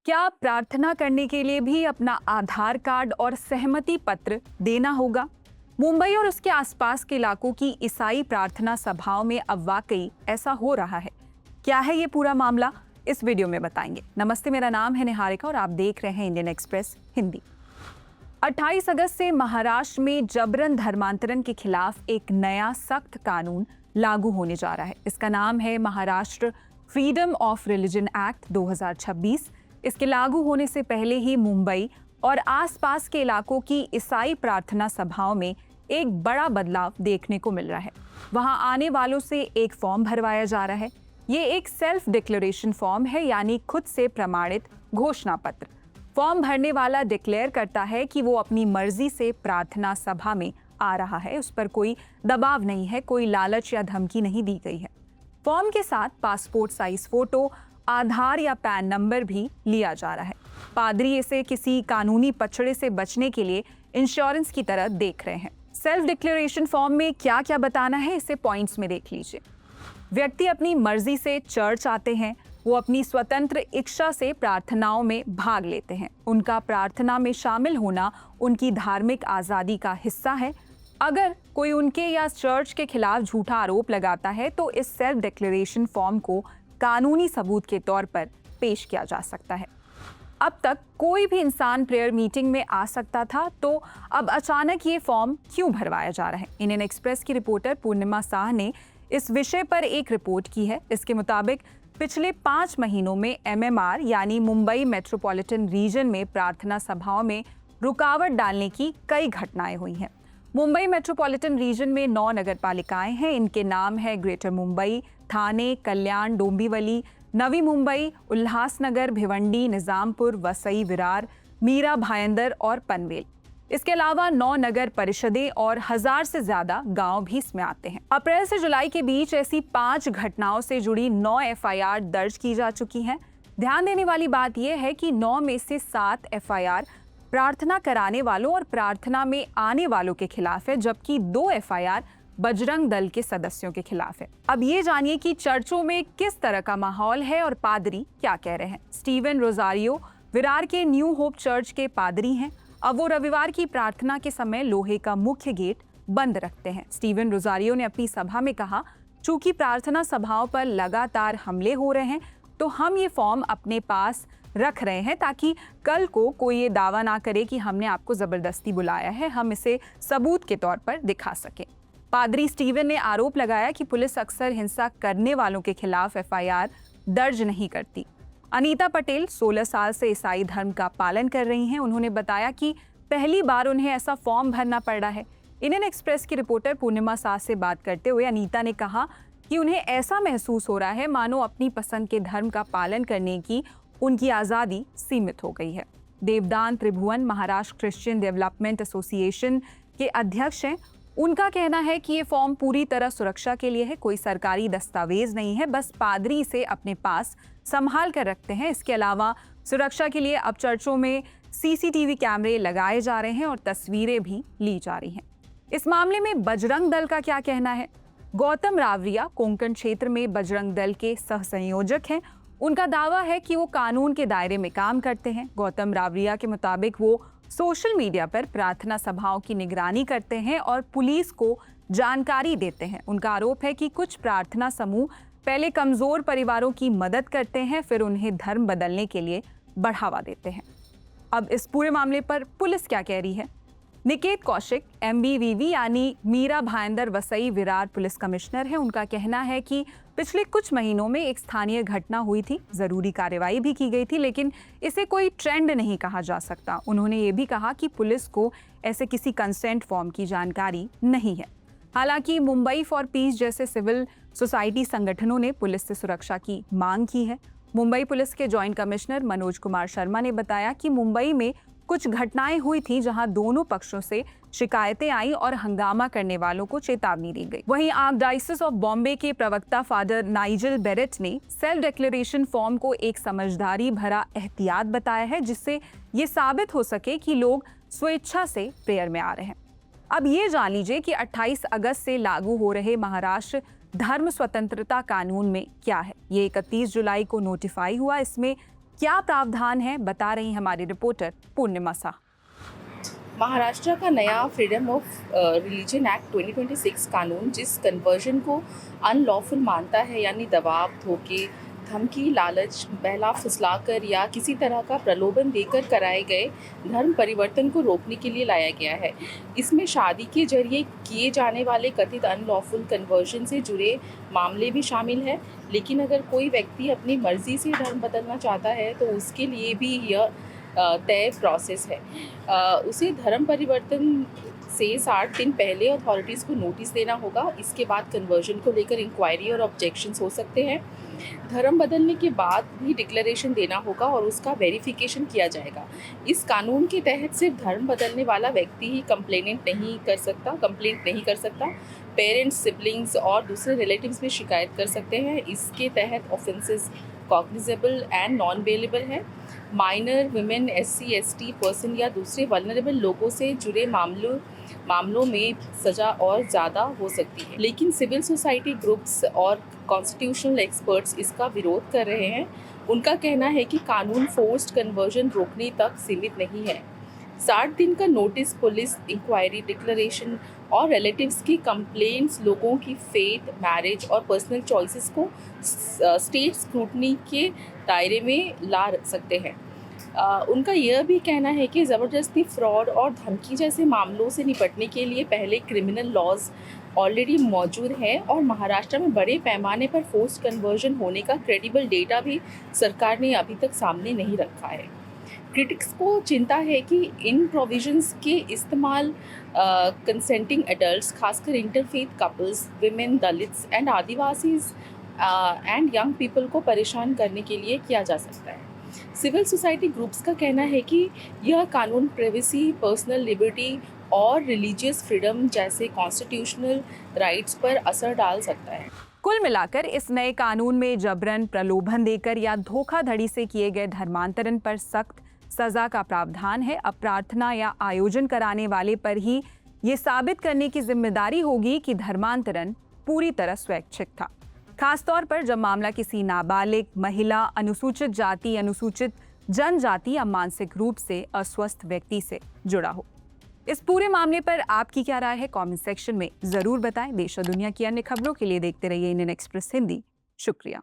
क्या प्रार्थना करने के लिए भी अपना आधार कार्ड और सहमति पत्र देना होगा? मुंबई और उसके आसपास के इलाकों की ईसाई प्रार्थना सभाओं में अब वाकई ऐसा हो रहा है। क्या है ये पूरा मामला, इस वीडियो में बताएंगे। नमस्ते, मेरा नाम है निहारिका और आप देख रहे हैं इंडियन एक्सप्रेस हिंदी। 28 अगस्त से महाराष्ट्र में जबरन धर्मांतरण के खिलाफ एक नया सख्त कानून लागू होने जा रहा है। इसका नाम है Maharashtra freedom of religion act 2026। इसके लागू होने से पहले ही मुंबई और आसपास के इलाकों की ईसाई प्रार्थना सभाओं में एक बड़ा बदलाव देखने को मिल रहा है। वहां आने वालों से एक फॉर्म भरवाया जा रहा है। ये एक सेल्फ डिक्लेरेशन फॉर्म है, यानी खुद से प्रमाणित घोषणा पत्र। फॉर्म भरने वाला डिक्लेयर करता है कि वो अपनी मर्जी से प्रार्थना सभा में आ रहा है। उस पर कोई दबाव नहीं है, कोई लालच या धमकी नहीं दी गई है। फॉर्म के साथ पासपोर्ट साइज फोटो, आधार या पैन नंबर भी लिया जा रहा है। पादरी इसे किसी कानूनी पचड़े से बचने के लिए इंश्योरेंस की तरह देख रहे हैं। सेल्फ डिक्लेरेशन फॉर्म में क्या क्या बताना है, इसे पॉइंट्स में देख लीजिए। व्यक्ति अपनी मर्जी से चर्च आते हैं, वो अपनी स्वतंत्र इच्छा से प्रार्थनाओं में भाग लेते हैं। उनका प्रार्थना में शामिल होना उनकी धार्मिक आज़ादी का हिस्सा है। अगर कोई उनके या चर्च के खिलाफ झूठा आरोप लगाता है तो इस सेल्फ डिक्लेरेशन फॉर्म को कानूनी सबूत के तौर पर पेश किया जा सकता है। अब तक कोई भी इंसान प्रेयर मीटिंग में आ सकता था, तो अब अचानक ये फॉर्म क्यों भरवाया जा रहा है? इंडियन एक्सप्रेस की रिपोर्टर पूर्णिमा शाह ने इस विषय पर एक रिपोर्ट की है। इसके मुताबिक पिछले 5 महीनों में MMR यानी मुंबई मेट्रोपॉलिटन रीजन में प्रार्थना सभाओं में रुकावट डालने की कई घटनाएं हुई हैं। मुंबई मेट्रोपॉलिटन रीजन में 9 नगर पालिकाएं हैं। इनके नाम है ग्रेटर मुंबई, थाने, कल्याण, डोंबिवली, नवी मुंबई, उल्लासनगर, भिवंडी, निजामपुर, वसई, विरार, मीरा भाईंदर और पनवेल। इसके अलावा 9 नगर परिषदें और 1000 से ज्यादा गांव भी इसमें आते हैं। अप्रैल से जुलाई के बीच ऐसी 5 घटनाओं से जुड़ी 9 FIR दर्ज की जा चुकी हैं। ध्यान देने वाली बात यह है कि 9 में से 7 FIR प्रार्थना कराने वालों और प्रार्थना में आने वालों के खिलाफ है, जबकि 2 FIR बजरंग दल के सदस्यों के खिलाफ है। अब ये जानिए कि चर्चों में किस तरह का माहौल है और पादरी क्या कह रहे हैं। स्टीवन रोजारियो विरार के न्यू होप चर्च के पादरी हैं। अब वो रविवार की प्रार्थना के समय लोहे का मुख्य गेट बंद रखते हैं। स्टीवन रोजारियो ने अपनी सभा में कहा, चूंकि प्रार्थना सभाओं पर लगातार हमले हो रहे हैं, तो हम ये फॉर्म अपने पास रख रहे हैं ताकि कल को कोई ये दावा ना करे कि हमने आपको जबरदस्ती बुलाया है। हम इसे सबूत के तौर पर दिखा सकें। पादरी स्टीवन ने आरोप लगाया कि पुलिस अक्सर हिंसा करने वालों के खिलाफ FIR दर्ज नहीं करती। अनीता पटेल 16 साल से ईसाई धर्म का पालन कर रही हैं। उन्होंने बताया कि पहली बार उन्हें ऐसा फॉर्म भरना पड़ रहा है। इंडियन एक्सप्रेस की रिपोर्टर पूर्णिमा शाह से बात करते हुए अनीता ने कहा कि उन्हें ऐसा महसूस हो रहा है मानो अपनी पसंद के धर्म का पालन करने की उनकी आज़ादी सीमित हो गई है। देवदान त्रिभुवन महाराष्ट्र क्रिश्चियन डेवलपमेंट एसोसिएशन के अध्यक्ष हैं। उनका कहना है कि ये फॉर्म पूरी तरह सुरक्षा के लिए है, कोई सरकारी दस्तावेज नहीं है, बस पादरी इसे अपने पास संभाल कर रखते हैं। इसके अलावा सुरक्षा के लिए अब चर्चों में CCTV कैमरे लगाए जा रहे हैं और तस्वीरें भी ली जा रही हैं। इस मामले में बजरंग दल का क्या कहना है? गौतम रावरिया कोंकण क्षेत्र में बजरंग दल के सह संयोजक हैं। उनका दावा है कि वो कानून के दायरे में काम करते हैं। गौतम रावरिया के मुताबिक वो सोशल मीडिया पर प्रार्थना सभाओं की निगरानी करते हैं और पुलिस को जानकारी देते हैं। उनका आरोप है कि कुछ प्रार्थना समूह पहले कमजोर परिवारों की मदद करते हैं, फिर उन्हें धर्म बदलने के लिए बढ़ावा देते हैं। अब इस पूरे मामले पर पुलिस क्या कह रही है? निकेत कौशिक MBVV यानी मीरा भाईंदर वसई विरार पुलिस कमिश्नर हैं। उनका कहना है कि पिछले कुछ महीनों में एक स्थानीय घटना हुई थी, जरूरी कार्रवाई भी की गई थी, लेकिन इसे कोई ट्रेंड नहीं कहा जा सकता। उन्होंने ये भी कहा कि पुलिस को ऐसे किसी कंसेंट फॉर्म की जानकारी नहीं है। हालांकि मुंबई फॉर पीस जैसे सिविल सोसाइटी संगठनों ने पुलिस से सुरक्षा की मांग की है। मुंबई पुलिस के जॉइंट कमिश्नर मनोज कुमार शर्मा ने बताया कि मुंबई में कुछ घटनाएं हुई थी जहां दोनों पक्षों से शिकायतें आई और हंगामा करने वालों को चेतावनी दी गई। वहीं आर्कडायसिस ऑफ बॉम्बे के प्रवक्ता फादर नाइजल बेरेट ने सेल्फ डिक्लेरेशन फॉर्म को एक समझदारी भरा एहतियात बताया है, जिससे ये साबित हो सके कि लोग स्वेच्छा से प्रेयर में आ रहे हैं। अब ये जान लीजिए कि 28 अगस्त से लागू हो रहे महाराष्ट्र धर्म स्वतंत्रता कानून में क्या है। ये 31 जुलाई को नोटिफाई हुआ। इसमें क्या प्रावधान है, बता रही हमारी रिपोर्टर पूर्णिमा शाह। महाराष्ट्र का नया फ्रीडम ऑफ रिलीजन एक्ट 2026 कानून जिस कन्वर्जन को अनलॉफुल मानता है, यानी दबाव, धोखे, धमकी, लालच, बहला फुसलाकर या किसी तरह का प्रलोभन देकर कराए गए धर्म परिवर्तन को रोकने के लिए लाया गया है। इसमें शादी के जरिए किए जाने वाले कथित अनलॉफुल कन्वर्जन से जुड़े मामले भी शामिल है। लेकिन अगर कोई व्यक्ति अपनी मर्जी से धर्म बदलना चाहता है तो उसके लिए भी यह तय प्रोसेस है। उसे धर्म परिवर्तन से 60 दिन पहले अथॉरिटीज़ को नोटिस देना होगा। इसके बाद कन्वर्जन को लेकर इंक्वायरी और ऑब्जेक्शंस हो सकते हैं। धर्म बदलने के बाद भी डिक्लेरेशन देना होगा और उसका वेरिफिकेशन किया जाएगा। इस कानून के तहत सिर्फ धर्म बदलने वाला व्यक्ति ही कंप्लेंट नहीं कर सकता। पेरेंट्स, सिबलिंग्स और दूसरे रिलेटिव्स भी शिकायत कर सकते हैं। इसके तहत offences cognizable and non bailable है। Minor, women, SC, ST person या दूसरे वल्नरेबल लोगों से जुड़े मामलों में सज़ा और ज़्यादा हो सकती है। लेकिन सिविल सोसाइटी ग्रुप्स और कॉन्स्टिट्यूशनल एक्सपर्ट्स इसका विरोध कर रहे हैं। उनका कहना है कि कानून फोर्स्ड कन्वर्जन रोकने तक सीमित नहीं है। 60 दिन का नोटिस, पुलिस इंक्वायरी, डिक्लेरेशन और रिलेटिव्स की कंप्लेंट्स लोगों की फेथ, मैरिज और पर्सनल चॉइसेस को स्टेट स्क्रूटनी के दायरे में ला सकते हैं। उनका यह भी कहना है कि ज़बरदस्ती, फ्रॉड और धमकी जैसे मामलों से निपटने के लिए पहले क्रिमिनल लॉज ऑलरेडी मौजूद हैं और महाराष्ट्र में बड़े पैमाने पर फोर्स्ड कन्वर्जन होने का क्रेडिबल डेटा भी सरकार ने अभी तक सामने नहीं रखा है। क्रिटिक्स को चिंता है कि इन प्रोविजंस के इस्तेमाल कंसेंटिंग एडल्ट्स, खासकर interfaith couples, women, Dalits and Adivasis and young people को परेशान करने के लिए किया जा सकता है। सिविल सोसाइटी ग्रुप्स का कहना है कि यह कानून प्राइवेसी, पर्सनल लिबर्टी और रिलीजियस फ्रीडम जैसे कॉन्स्टिट्यूशनल राइट्स पर असर डाल सकता है। कुल मिलाकर इस नए कानून में जबरन, प्रलोभन देकर या धोखाधड़ी से किए गए धर्मांतरण पर सख्त सजा का प्रावधान है। अब प्रार्थना या आयोजन कराने वाले पर ही ये साबित करने की जिम्मेदारी होगी कि धर्मांतरण पूरी तरह स्वैच्छिक था, खासतौर पर जब मामला किसी नाबालिग, महिला, अनुसूचित जाति, अनुसूचित जनजाति या मानसिक रूप से अस्वस्थ व्यक्ति से जुड़ा हो। इस पूरे मामले पर आपकी क्या राय है, कमेंट सेक्शन में जरूर बताएं। देश और दुनिया की अन्य खबरों के लिए देखते रहिए इंडियन एक्सप्रेस हिंदी। शुक्रिया।